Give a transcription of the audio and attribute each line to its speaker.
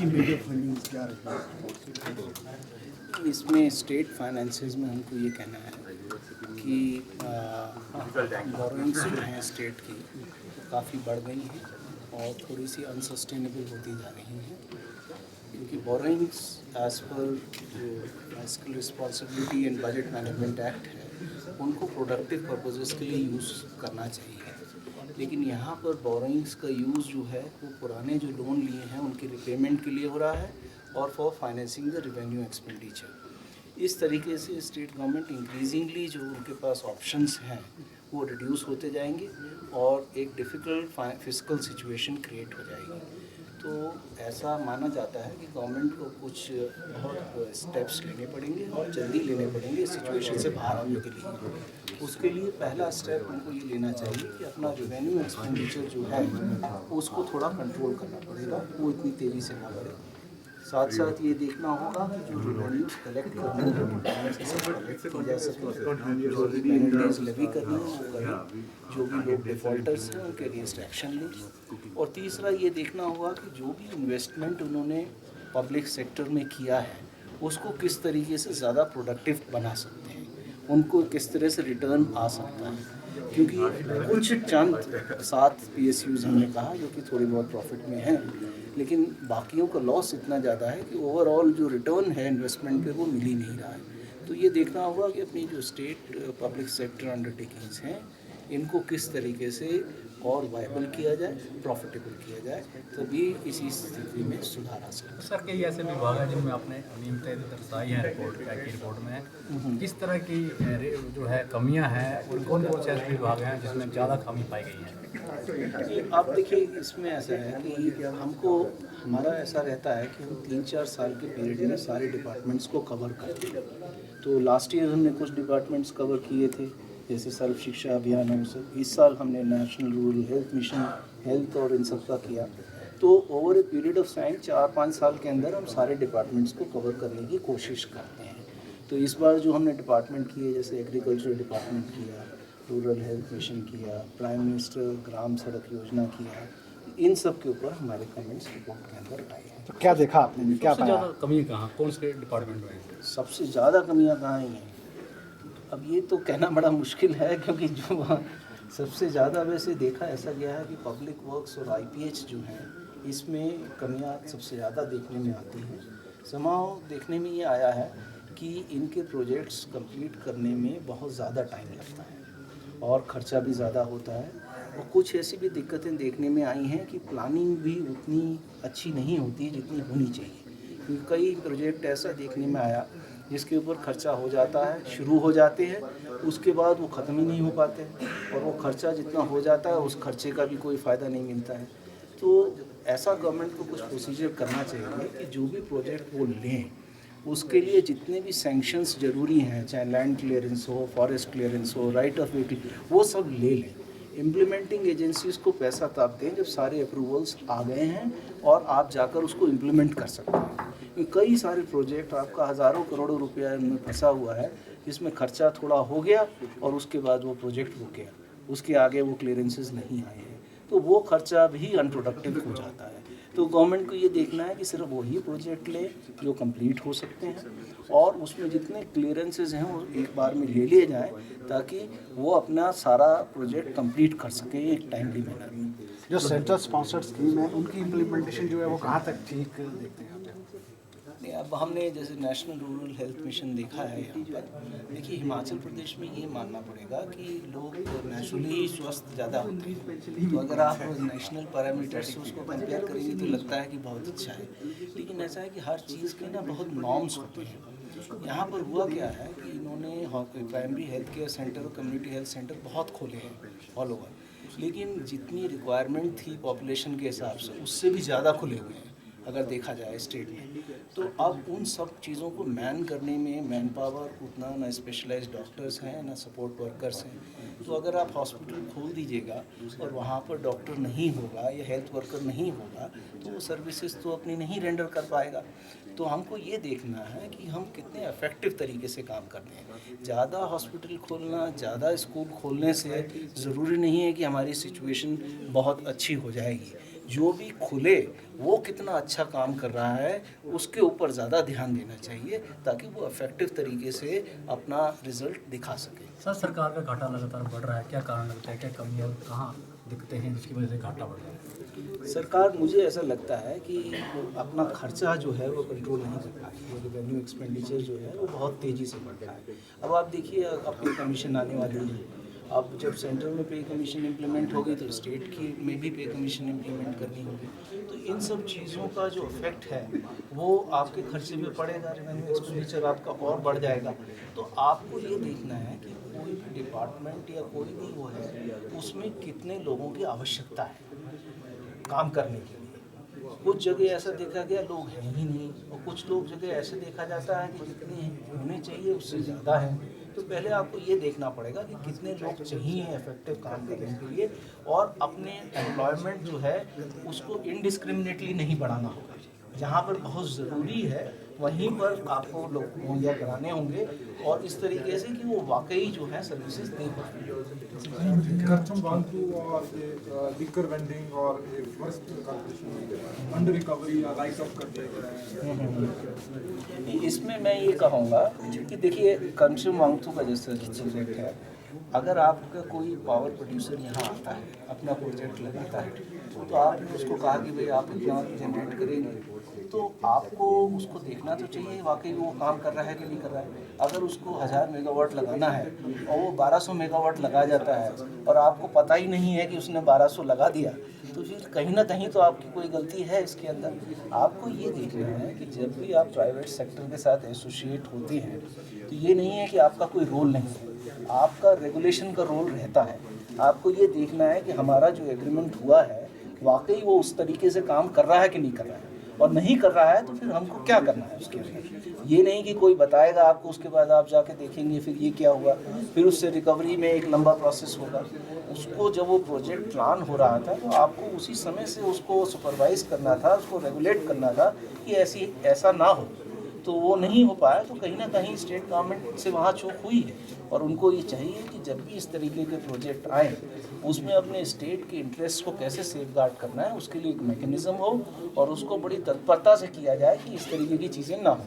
Speaker 1: इसकी major fundings क्या रही?
Speaker 2: इसमें स्टेट फाइनेंसेस में हमको ये कहना है कि बोरोइंग्स जो हैं स्टेट की काफ़ी बढ़ गई हैं और थोड़ी सी अनसस्टेनेबल होती जा रही हैं, क्योंकि बोरोइंग्स एज पर जो fiscal responsibility and budget management act है उनको प्रोडक्टिव पर्पसेस के लिए यूज़ करना चाहिए, लेकिन यहाँ पर बोरोइंग्स का यूज़ जो है वो पुराने जो लोन लिए हैं उनके रिपेमेंट के लिए हो रहा है और for financing the revenue expenditure. इस तरीके से स्टेट गवर्नमेंट इंक्रीजिंगली जो उनके पास ऑप्शंस हैं वो रिड्यूस होते जाएंगे और एक डिफ़िकल्ट फिस्कल सिचुएशन क्रिएट हो जाएगी। तो ऐसा माना जाता है कि गवर्नमेंट को कुछ बहुत स्टेप्स लेने पड़ेंगे और जल्दी लेने पड़ेंगे इस सिचुएशन से बाहर आने के लिए। उसके लिए पहला स्टेप हमको ये लेना चाहिए कि अपना रेवेन्यू एक्सपेंडिचर जो है उसको थोड़ा कंट्रोल करना पड़ेगा, वो इतनी तेज़ी से ना बढ़े। साथ साथ ये देखना होगा कि जो रेवेन्यूज कलेक्ट करनी है की जा सके, जो भी पेनल्टीज लेवी करनी है वो करें, जो भी लोग डिफ़ॉल्टर्स हैं उनके अगेंस्ट एक्शन लें। और तीसरा ये देखना होगा कि जो भी इन्वेस्टमेंट उन्होंने पब्लिक सेक्टर में किया है उसको किस तरीके से ज़्यादा प्रोडक्टिव बना सकते हैं, उनको किस तरह से रिटर्न आ सकता है, क्योंकि कुछ चंद 7 PSUs हमने कहा जो कि थोड़ी बहुत प्रॉफिट में हैं, लेकिन बाकियों का लॉस इतना ज़्यादा है कि ओवरऑल जो रिटर्न है इन्वेस्टमेंट पे वो मिल ही नहीं रहा है। तो ये देखना होगा कि अपनी जो स्टेट पब्लिक सेक्टर अंडरटेकिंग्स हैं इनको किस तरीके से और वायबल किया जाए, प्रॉफिटेबल किया जाए, तभी इसी स्थिति में सुधार आ सकता है।
Speaker 3: सर, कई ऐसे विभाग हैं जिनमें आपने अनियमितताएं दर्शाई हैं रिपोर्ट में, किस तरह की जो है कमियां हैं और कौन कौन से ऐसे विभाग हैं जिसमें ज़्यादा कमी पाई गई है?
Speaker 2: आप देखिए, इसमें ऐसा है कि हमारा ऐसा रहता है कि हम 3-4 साल के पीरियड में सारे डिपार्टमेंट्स को कवर करते हैं। तो लास्ट ईयर हमने कुछ डिपार्टमेंट्स कवर किए थे, जैसे सर्व शिक्षा अभियान है, इस साल हमने national rural health mission, health और इन सब का किया। तो over a period of time 4-5 साल के अंदर हम सारे डिपार्टमेंट्स को कवर करने की कोशिश करते हैं। तो इस बार जो हमने डिपार्टमेंट किए, जैसे एग्रीकल्चर डिपार्टमेंट किया, रूरल हेल्थ मिशन किया, प्राइम मिनिस्टर ग्राम सड़क योजना किया, इन सब के ऊपर हमारे कमेंट्स रिपोर्ट के अंदर आए हैं।
Speaker 1: तो क्या देखा आपने, क्या
Speaker 3: सबसे
Speaker 1: पाया?
Speaker 3: ज़्यादा कमी कहाँ, कौन से डिपार्टमेंट में है?
Speaker 2: सबसे ज़्यादा कमियां कहाँ आई हैं, अब ये तो कहना बड़ा मुश्किल है, क्योंकि जो वहाँ सबसे ज़्यादा वैसे देखा ऐसा गया है कि पब्लिक वर्क्स और IPH जो हैं इसमें कमियां सबसे ज़्यादा देखने में आती हैं। समाव देखने में ये आया है कि इनके प्रोजेक्ट्स कंप्लीट करने में बहुत ज़्यादा टाइम लगता है और ख़र्चा भी ज़्यादा होता है, और कुछ ऐसी भी दिक्कतें देखने में आई हैं कि प्लानिंग भी उतनी अच्छी नहीं होती जितनी होनी चाहिए। क्योंकि कई प्रोजेक्ट ऐसा देखने में आया जिसके ऊपर खर्चा हो जाता है, शुरू हो जाते हैं, उसके बाद वो ख़त्म ही नहीं हो पाते हैं, और वो खर्चा जितना हो जाता है उस खर्चे का भी कोई फ़ायदा नहीं मिलता है। तो ऐसा गवर्नमेंट को कुछ प्रोसीजर करना चाहिए कि जो भी प्रोजेक्ट वो लें उसके लिए जितने भी सैंक्शंस ज़रूरी हैं, चाहे लैंड क्लियरेंस हो, फॉरेस्ट क्लियरेंस हो, राइट ऑफ वे, वो सब ले लें। इम्प्लीमेंटिंग एजेंसीज़ को पैसा तब दें जब सारे अप्रूवल्स आ गए हैं और आप जाकर उसको इम्प्लीमेंट कर सकते हैं। कई सारे प्रोजेक्ट आपका हज़ारों करोड़ों रुपया इनमें फंसा हुआ है, जिसमें खर्चा थोड़ा हो गया और उसके बाद वो प्रोजेक्ट रुक गया, उसके आगे वो क्लियरेंसेस नहीं आए हैं, तो वो खर्चा भी अनप्रोडक्टिव हो जाता है। तो गवर्नमेंट को ये देखना है कि सिर्फ वही प्रोजेक्ट ले जो कंप्लीट हो सकते हैं, और उसमें जितने क्लियरेंसेस हैं वो एक बार में ले लिए जाएँ, ताकि वो अपना सारा प्रोजेक्ट कंप्लीट कर सकें एक टाइमली मैनर में।
Speaker 1: जो सेंट्रल स्पॉन्सर्ड स्कीम है उनकी इम्प्लीमेंटेशन जो है वो कहाँ तक ठीक देखते हैं आप?
Speaker 2: नहीं, अब हमने जैसे नेशनल रूरल हेल्थ मिशन देखा है यहाँ पर, देखिए हिमाचल प्रदेश में ये मानना पड़ेगा कि लोग नेचुरली ही स्वस्थ ज़्यादा होते हैं। तो अगर आप नेशनल पैरामीटर्स से उसको कंपेयर करेंगे तो लगता है कि बहुत अच्छा है, लेकिन ऐसा है कि हर चीज़ के ना बहुत नॉर्म्स होते हैं। यहाँ पर हुआ क्या है कि इन्होंने प्राइमरी हेल्थ केयर सेंटर और कम्युनिटी हेल्थ सेंटर बहुत खोले हैं ऑल ओवर, लेकिन जितनी रिक्वायरमेंट थी पॉपुलेशन के हिसाब से उससे भी ज़्यादा खुले हुए हैं अगर देखा जाए स्टेट में। तो अब उन सब चीज़ों को मैन करने में मैन पावर उतना, ना स्पेशलाइज्ड डॉक्टर्स हैं ना सपोर्ट वर्कर्स हैं। तो अगर आप हॉस्पिटल खोल दीजिएगा और वहाँ पर डॉक्टर नहीं होगा या हेल्थ वर्कर नहीं होगा तो वो सर्विसेज तो अपनी नहीं रेंडर कर पाएगा। तो हमको ये देखना है कि हम कितने इफेक्टिव तरीके से काम करते हैं। ज़्यादा हॉस्पिटल खोलना, ज़्यादा स्कूल खोलने से ज़रूरी नहीं है कि हमारी सिचुएशन बहुत अच्छी हो जाएगी। जो भी खुले वो कितना अच्छा काम कर रहा है उसके ऊपर ज़्यादा ध्यान देना चाहिए ताकि वो इफेक्टिव तरीके से अपना रिजल्ट दिखा सके।
Speaker 3: सर, सरकार का घाटा लगातार बढ़ रहा है, क्या कारण लगता है, क्या कमियाँ कहाँ दिखते हैं जिसकी वजह से घाटा बढ़ रहा है?
Speaker 2: सरकार, मुझे ऐसा लगता है कि वो अपना खर्चा जो है वो कंट्रोल नहीं कर पा रही है। रेवेन्यू एक्सपेंडिचर जो है वो बहुत तेज़ी से बढ़ रहा है। अब आप देखिए, अब पे कमीशन आने वाली है। अब जब सेंट्रल में पे कमीशन इम्प्लीमेंट होगी तो स्टेट की में भी पे कमीशन इम्प्लीमेंट करनी होगी। तो इन सब चीज़ों का जो इफेक्ट है वो आपके खर्चे में पड़ेगा, रेवेन्यू एक्सपेंडिचर आपका और बढ़ जाएगा। तो आपको ये देखना है कि कोई भी डिपार्टमेंट या कोई भी वो है उसमें कितने लोगों की आवश्यकता है काम करने के लिए। कुछ जगह ऐसा देखा गया लोग हैं ही नहीं, और कुछ लोग जगह ऐसे देखा जाता है कि जितने होने चाहिए उससे ज़्यादा है। तो पहले आपको ये देखना पड़ेगा कि कितने लोग चाहिए इफेक्टिव काम करने के लिए, और अपने एम्प्लॉयमेंट जो है उसको इनडिस्क्रिमिनेटली नहीं बढ़ाना होगा। जहाँ पर बहुत ज़रूरी है वहीं पर आपको लोग मुहैया कराने होंगे, और इस तरीके से कि वो वाकई जो है सर्विसेज दे पाएँ।
Speaker 4: Karcham Wangtu or the liquor vending or a first competition under recovery या write off कर दिया गया है।
Speaker 2: इसमें मैं ये कहूँगा कि देखिए, करचम वांगथू का जैसा प्रोजेक्ट है, अगर आपका कोई पावर प्रोड्यूसर यहाँ आता है, अपना प्रोजेक्ट लगाता है, तो आपने उसको कहा कि भाई आप इतना जनरेट करेंगे, तो आपको उसको देखना तो चाहिए वाकई वो काम कर रहा है कि नहीं कर रहा है। अगर उसको 1000 मेगावाट लगाना है और वो 1200 मेगावाट लगा जाता है और आपको पता ही नहीं है कि उसने 1200 लगा दिया, तो फिर कहीं ना कहीं तो आपकी कोई गलती है इसके अंदर। आपको ये देखना है कि जब भी आप प्राइवेट सेक्टर के साथ एसोसिएट होते हैं तो ये नहीं है कि आपका कोई रोल नहीं है, आपका रेगुलेशन का रोल रहता है। आपको ये देखना है कि हमारा जो एग्रीमेंट हुआ है वाकई वो उस तरीके से काम कर रहा है कि नहीं कर रहा है, और नहीं कर रहा है तो फिर हमको क्या करना है उसके लिए। ये नहीं कि कोई बताएगा आपको, उसके बाद आप जाके देखेंगे फिर ये क्या हुआ, फिर उससे रिकवरी में एक लंबा प्रोसेस होगा। उसको जब वो प्रोजेक्ट प्लान हो रहा था तो आपको उसी समय से उसको सुपरवाइज करना था, उसको रेगुलेट करना था कि ऐसा ना हो। तो वो नहीं हो पाया, तो कहीं ना कहीं स्टेट गवर्नमेंट से वहाँ चूक हुई है, और उनको ये चाहिए कि जब भी इस तरीके के प्रोजेक्ट आए उसमें अपने स्टेट के इंटरेस्ट को कैसे सेफगार्ड करना है उसके लिए एक मैकेनिज्म हो, और उसको बड़ी तत्परता से किया जाए कि इस तरीके की चीज़ें ना हो।